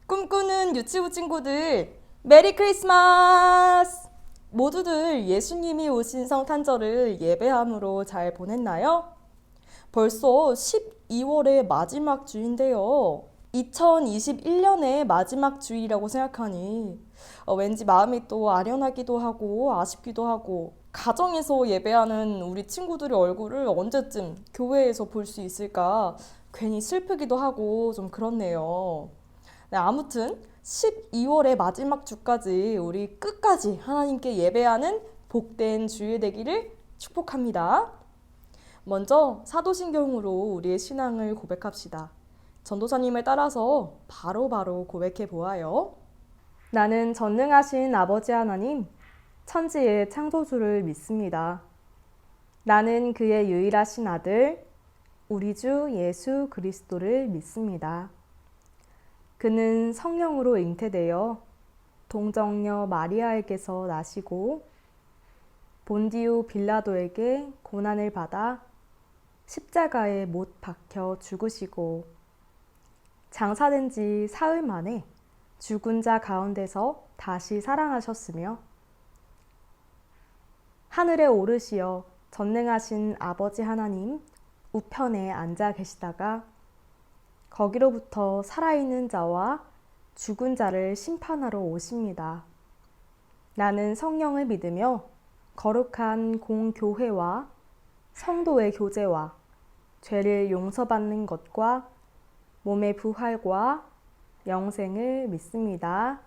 꿈꾸는 유치부 친구들, 메리 크리스마스! 모두들 예수님이 오신 성탄절을 예배함으로 잘 보냈나요? 벌써 12월의 마지막 주인데요. 2021년의 마지막 주일이라고 생각하니 왠지 마음이 또 아련하기도 하고 아쉽기도 하고, 가정에서 예배하는 우리 친구들의 얼굴을 언제쯤 교회에서 볼 수 있을까 괜히 슬프기도 하고 좀 그렇네요. 네, 아무튼 12월의 마지막 주까지 우리 끝까지 하나님께 예배하는 복된 주일 되기를 축복합니다. 먼저 사도신경으로 우리의 신앙을 고백합시다. 전도사님을 따라서 바로 고백해 보아요. 나는 전능하신 아버지 하나님, 천지의 창조주를 믿습니다. 나는 그의 유일하신 아들, 우리 주 예수 그리스도를 믿습니다. 그는 성령으로 잉태되어 동정녀 마리아에게서 나시고 본디오 빌라도에게 고난을 받아 십자가에 못 박혀 죽으시고 장사된 지 사흘 만에 죽은 자 가운데서 다시 살아나셨으며 하늘에 오르시어 전능하신 아버지 하나님 우편에 앉아 계시다가 거기로부터 살아있는 자와 죽은 자를 심판하러 오십니다. 나는 성령을 믿으며 거룩한 공교회와 성도의 교제와 죄를 용서받는 것과 몸의 부활과 영생을 믿습니다.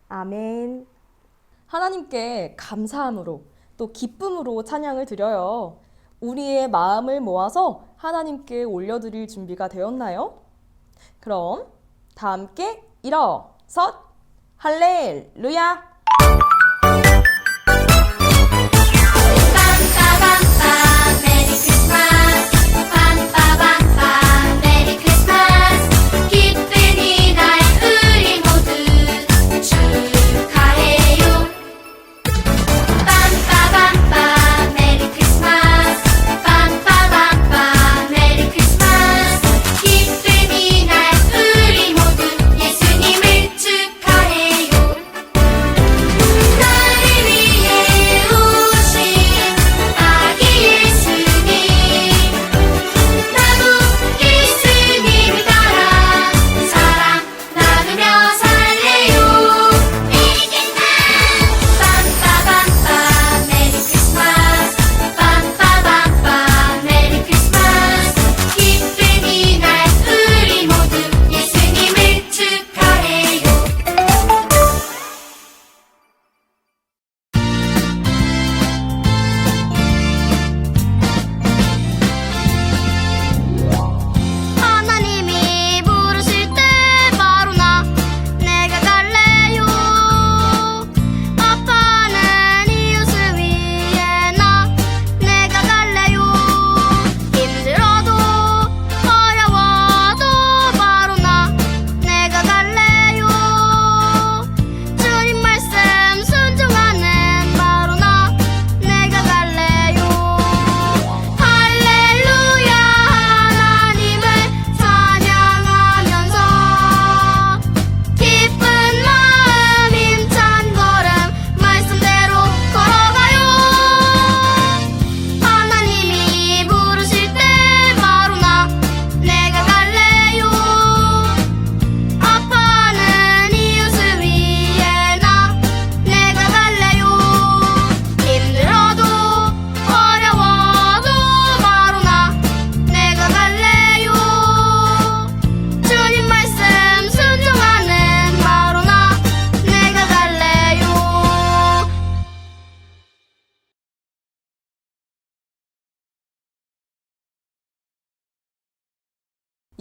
아멘. 하나님께 감사함으로 또 기쁨으로 찬양을 드려요. 우리의 마음을 모아서 하나님께 올려드릴 준비가 되었나요? 그럼 다 함께 일어서 할렐루야!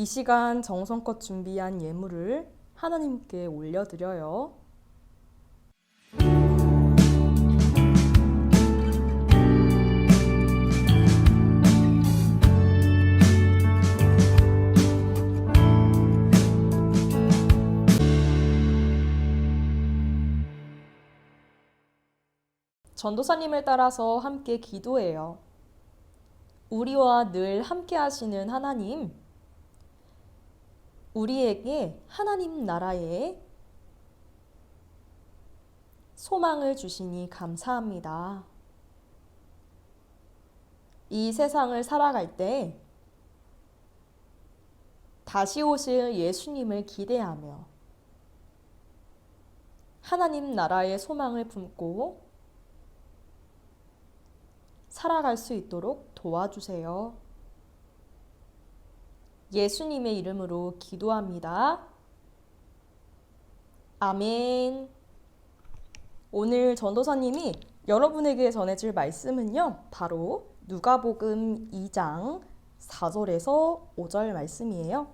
이 시간 정성껏 준비한 예물을 하나님께 올려드려요. 전도사님을 따라서 함께 기도해요. 우리와 늘 함께 하시는 하나님, 우리에게 하나님 나라의 소망을 주시니 감사합니다. 이 세상을 살아갈 때 다시 오실 예수님을 기대하며 하나님 나라의 소망을 품고 살아갈 수 있도록 도와주세요. 예수님의 이름으로 기도합니다. 아멘. 오늘 전도사님이 여러분에게 전해줄 말씀은요, 바로 누가복음 2장 4절에서 5절 말씀이에요.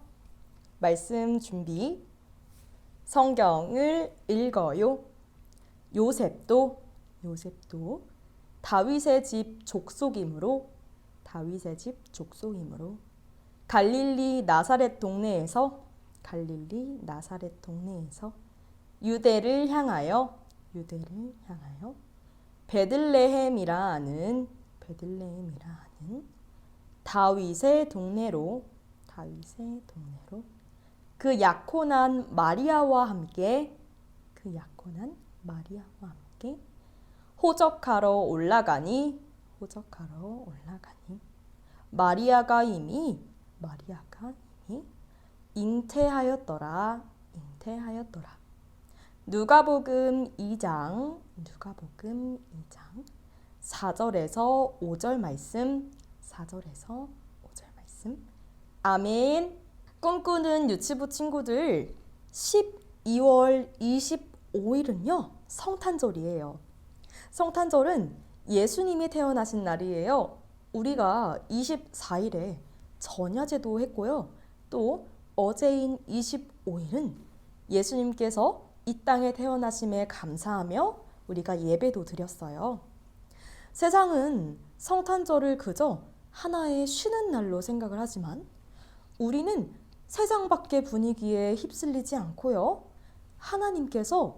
말씀 준비. 성경을 읽어요. 요셉도 다윗의 집 족속이므로 갈릴리 나사렛 동네에서 유대를 향하여 베들레헴이라 하는 다윗의 동네로 그 약혼한 마리아와 함께 호적하러 올라가니 마리아가 이미 잉태하였더라. 누가복음 2장 4절에서 5절 말씀. 아멘. 꿈꾸는 유치부 친구들, 12월 25일은요, 성탄절이에요. 성탄절은 예수님이 태어나신 날이에요. 우리가 24일에 전야제도 했고요. 또 어제인 25일은 예수님께서 이 땅에 태어나심에 감사하며 우리가 예배도 드렸어요. 세상은 성탄절을 그저 하나의 쉬는 날로 생각을 하지만 우리는 세상 밖의 분위기에 휩쓸리지 않고요. 하나님께서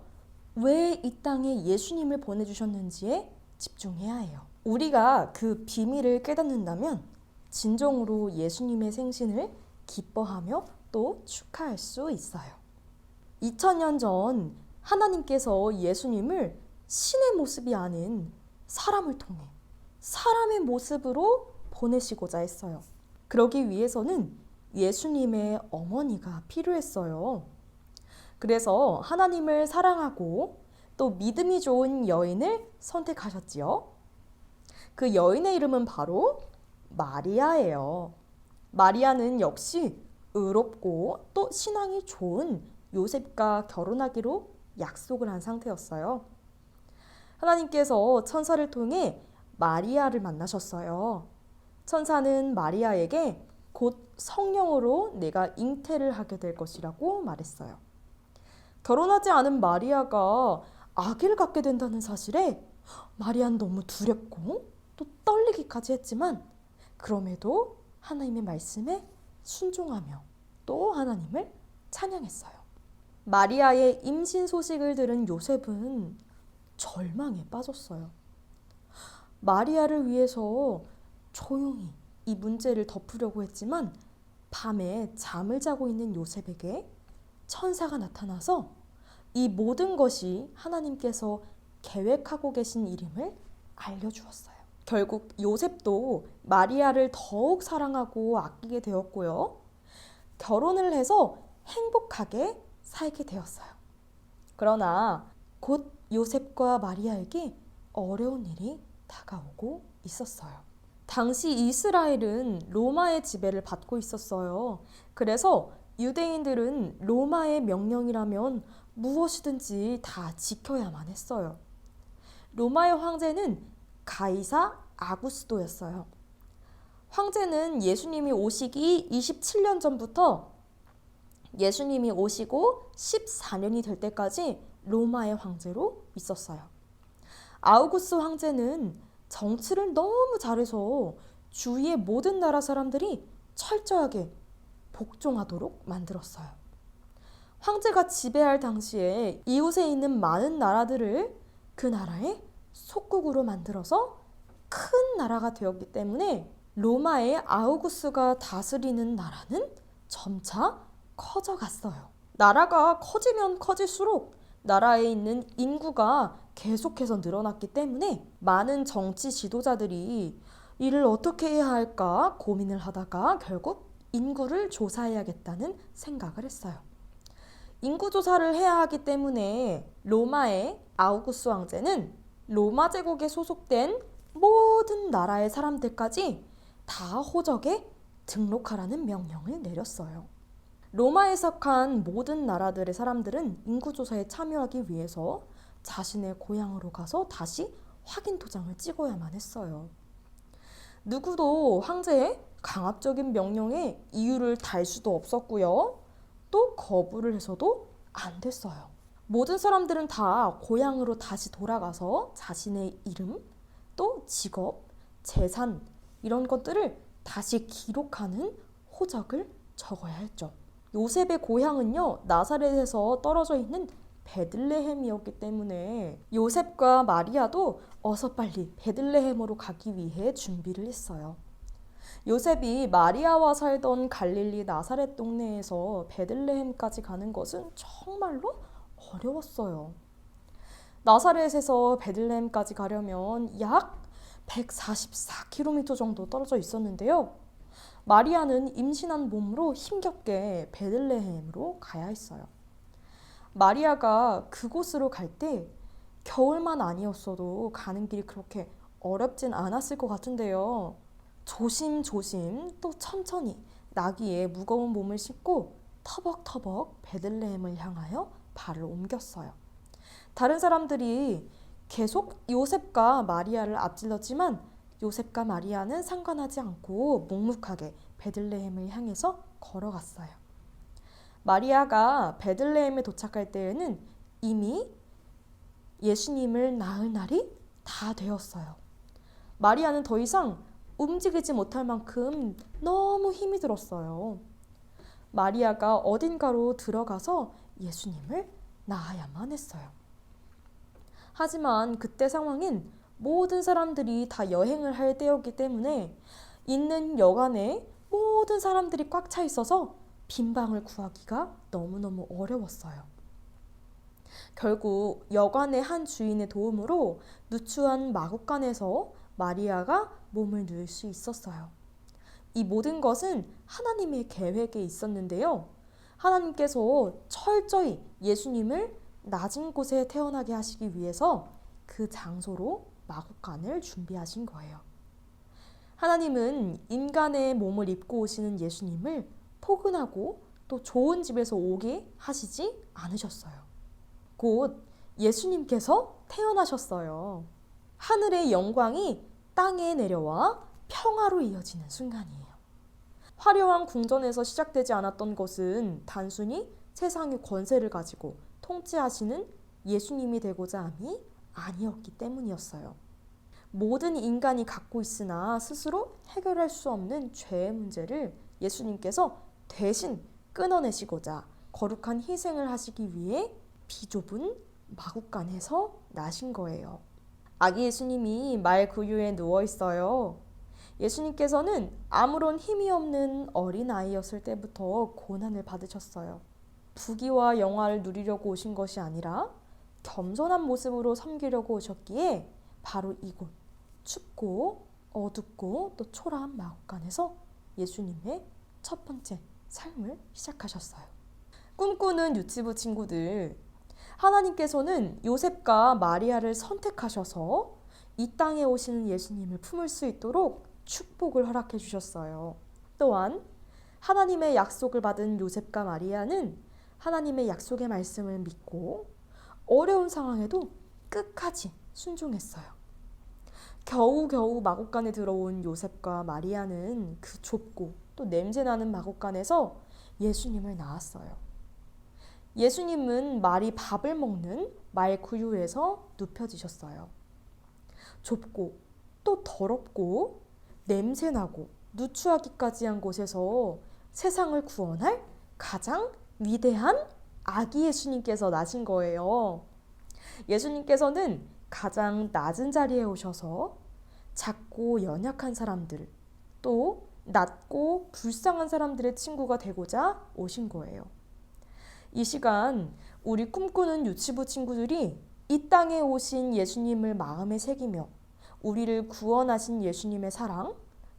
왜 이 땅에 예수님을 보내주셨는지에 집중해야 해요. 우리가 그 비밀을 깨닫는다면 진정으로 예수님의 생신을 기뻐하며 또 축하할 수 있어요. 2000년 전 하나님께서 예수님을 신의 모습이 아닌 사람을 통해 사람의 모습으로 보내시고자 했어요. 그러기 위해서는 예수님의 어머니가 필요했어요. 그래서 하나님을 사랑하고 또 믿음이 좋은 여인을 선택하셨지요. 그 여인의 이름은 바로 마리아예요. 마리아는 역시 의롭고 또 신앙이 좋은 요셉과 결혼하기로 약속을 한 상태였어요. 하나님께서 천사를 통해 마리아를 만나셨어요. 천사는 마리아에게 곧 성령으로 내가 잉태를 하게 될 것이라고 말했어요. 결혼하지 않은 마리아가 아기를 갖게 된다는 사실에 마리아는 너무 두렵고 또 떨리기까지 했지만 그럼에도 하나님의 말씀에 순종하며 또 하나님을 찬양했어요. 마리아의 임신 소식을 들은 요셉은 절망에 빠졌어요. 마리아를 위해서 조용히 이 문제를 덮으려고 했지만 밤에 잠을 자고 있는 요셉에게 천사가 나타나서 이 모든 것이 하나님께서 계획하고 계신 일임을 알려주었어요. 결국 요셉도 마리아를 더욱 사랑하고 아끼게 되었고요. 결혼을 해서 행복하게 살게 되었어요. 그러나 곧 요셉과 마리아에게 어려운 일이 다가오고 있었어요. 당시 이스라엘은 로마의 지배를 받고 있었어요. 그래서 유대인들은 로마의 명령이라면 무엇이든지 다 지켜야만 했어요. 로마의 황제는 가이사 아구스도였어요. 황제는 예수님이 오시기 27년 전부터 예수님이 오시고 14년이 될 때까지 로마의 황제로 있었어요. 아우구스 황제는 정치를 너무 잘해서 주위의 모든 나라 사람들이 철저하게 복종하도록 만들었어요. 황제가 지배할 당시에 이웃에 있는 많은 나라들을 그 나라의 속국으로 만들어서 큰 나라가 되었기 때문에 로마의 아우구스가 다스리는 나라는 점차 커져갔어요. 나라가 커지면 커질수록 나라에 있는 인구가 계속해서 늘어났기 때문에 많은 정치 지도자들이 이를 어떻게 해야 할까 고민을 하다가 결국 인구를 조사해야겠다는 생각을 했어요. 인구 조사를 해야 하기 때문에 로마의 아우구스 왕제는 로마 제국에 소속된 모든 나라의 사람들까지 다 호적에 등록하라는 명령을 내렸어요. 로마에 속한 모든 나라들의 사람들은 인구조사에 참여하기 위해서 자신의 고향으로 가서 다시 확인 도장을 찍어야만 했어요. 누구도 황제의 강압적인 명령에 이유를 달 수도 없었고요. 또 거부를 해서도 안 됐어요. 모든 사람들은 다 고향으로 다시 돌아가서 자신의 이름, 또 직업, 재산 이런 것들을 다시 기록하는 호적을 적어야 했죠. 요셉의 고향은요, 나사렛에서 떨어져 있는 베들레헴이었기 때문에 요셉과 마리아도 어서 빨리 베들레헴으로 가기 위해 준비를 했어요. 요셉이 마리아와 살던 갈릴리 나사렛 동네에서 베들레헴까지 가는 것은 정말로 어려웠어요. 나사렛에서 베들레헴까지 가려면 약 144km 정도 떨어져 있었는데요. 마리아는 임신한 몸으로 힘겹게 베들레헴으로 가야 했어요. 마리아가 그곳으로 갈 때 겨울만 아니었어도 가는 길이 그렇게 어렵진 않았을 것 같은데요. 조심조심 또 천천히 나귀의 무거운 몸을 싣고 터벅터벅 베들레헴을 향하여 발을 옮겼어요. 다른 사람들이 계속 요셉과 마리아를 앞질렀지만 요셉과 마리아는 상관하지 않고 묵묵하게 베들레헴을 향해서 걸어갔어요. 마리아가 베들레헴에 도착할 때에는 이미 예수님을 낳을 날이 다 되었어요. 마리아는 더 이상 움직이지 못할 만큼 너무 힘이 들었어요. 마리아가 어딘가로 들어가서 예수님을 낳아야만 했어요. 하지만 그때 상황인 모든 사람들이 다 여행을 할 때였기 때문에 있는 여관에 모든 사람들이 꽉 차 있어서 빈 방을 구하기가 너무너무 어려웠어요. 결국 여관의 한 주인의 도움으로 누추한 마구간에서 마리아가 몸을 누울 수 있었어요. 이 모든 것은 하나님의 계획에 있었는데요. 하나님께서 철저히 예수님을 낮은 곳에 태어나게 하시기 위해서 그 장소로 마구간을 준비하신 거예요. 하나님은 인간의 몸을 입고 오시는 예수님을 포근하고 또 좋은 집에서 오게 하시지 않으셨어요. 곧 예수님께서 태어나셨어요. 하늘의 영광이 땅에 내려와 평화로 이어지는 순간이에요. 화려한 궁전에서 시작되지 않았던 것은 단순히 세상의 권세를 가지고 통치하시는 예수님이 되고자 함이 아니었기 때문이었어요. 모든 인간이 갖고 있으나 스스로 해결할 수 없는 죄의 문제를 예수님께서 대신 끊어내시고자 거룩한 희생을 하시기 위해 비좁은 마구간에서 나신 거예요. 아기 예수님이 말 구유에 누워 있어요. 예수님께서는 아무런 힘이 없는 어린 아이였을 때부터 고난을 받으셨어요. 부귀와 영화를 누리려고 오신 것이 아니라 겸손한 모습으로 섬기려고 오셨기에 바로 이곳 춥고 어둡고 또 초라한 마구간에서 예수님의 첫 번째 삶을 시작하셨어요. 꿈꾸는 유치부 친구들, 하나님께서는 요셉과 마리아를 선택하셔서 이 땅에 오시는 예수님을 품을 수 있도록 축복을 허락해 주셨어요. 또한 하나님의 약속을 받은 요셉과 마리아는 하나님의 약속의 말씀을 믿고 어려운 상황에도 끝까지 순종했어요. 겨우겨우 마구간에 들어온 요셉과 마리아는 그 좁고 또 냄새나는 마구간에서 예수님을 낳았어요. 예수님은 말이 밥을 먹는 말구유에서 눕혀지셨어요. 좁고 또 더럽고 냄새나고 누추하기까지 한 곳에서 세상을 구원할 가장 위대한 아기 예수님께서 나신 거예요. 예수님께서는 가장 낮은 자리에 오셔서 작고 연약한 사람들, 또 낮고 불쌍한 사람들의 친구가 되고자 오신 거예요. 이 시간 우리 꿈꾸는 유치부 친구들이 이 땅에 오신 예수님을 마음에 새기며 우리를 구원하신 예수님의 사랑,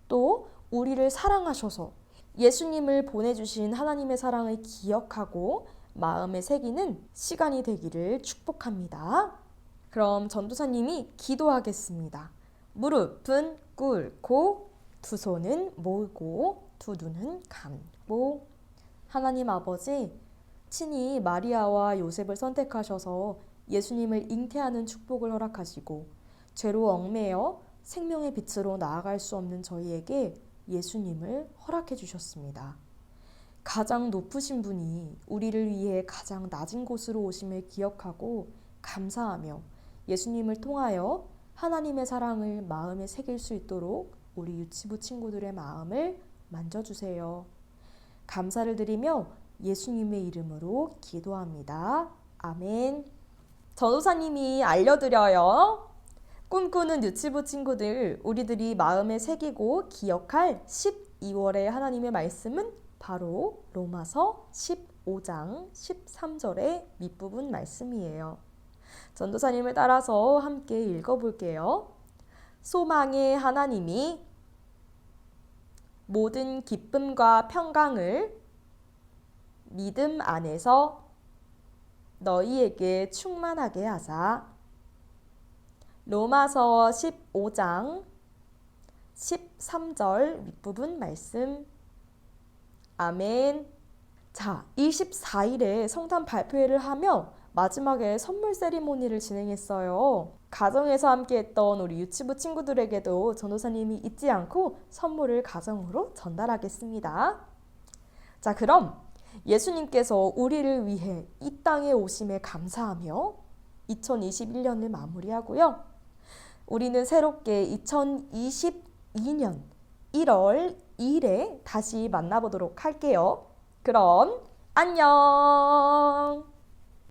또 우리를 사랑하셔서 예수님을 보내주신 하나님의 사랑을 기억하고 마음에 새기는 시간이 되기를 축복합니다. 그럼 전도사님이 기도하겠습니다. 무릎은 꿇고 두 손은 모으고 두 눈은 감고 하나님 아버지, 친히 마리아와 요셉을 선택하셔서 예수님을 잉태하는 축복을 허락하시고 죄로 얽매여 생명의 빛으로 나아갈 수 없는 저희에게 예수님을 허락해 주셨습니다. 가장 높으신 분이 우리를 위해 가장 낮은 곳으로 오심을 기억하고 감사하며 예수님을 통하여 하나님의 사랑을 마음에 새길 수 있도록 우리 유치부 친구들의 마음을 만져주세요. 감사를 드리며 예수님의 이름으로 기도합니다. 아멘. 전도사님이 알려드려요. 꿈꾸는 유치부 친구들, 우리들이 마음에 새기고 기억할 12월의 하나님의 말씀은 바로 로마서 15장 13절의 밑부분 말씀이에요. 전도사님을 따라서 함께 읽어볼게요. 소망의 하나님이 모든 기쁨과 평강을 믿음 안에서 너희에게 충만하게 하사. 로마서 15장 13절 밑부분 말씀. 아멘. 자, 24일에 성탄 발표회를 하며 마지막에 선물 세리모니를 진행했어요. 가정에서 함께했던 우리 유치부 친구들에게도 전도사님이 잊지 않고 선물을 가정으로 전달하겠습니다. 자, 그럼 예수님께서 우리를 위해 이 땅에 오심에 감사하며 2021년을 마무리하고요. 우리는 새롭게 2022년 1월 2일에 다시 만나보도록 할게요. 그럼 안녕!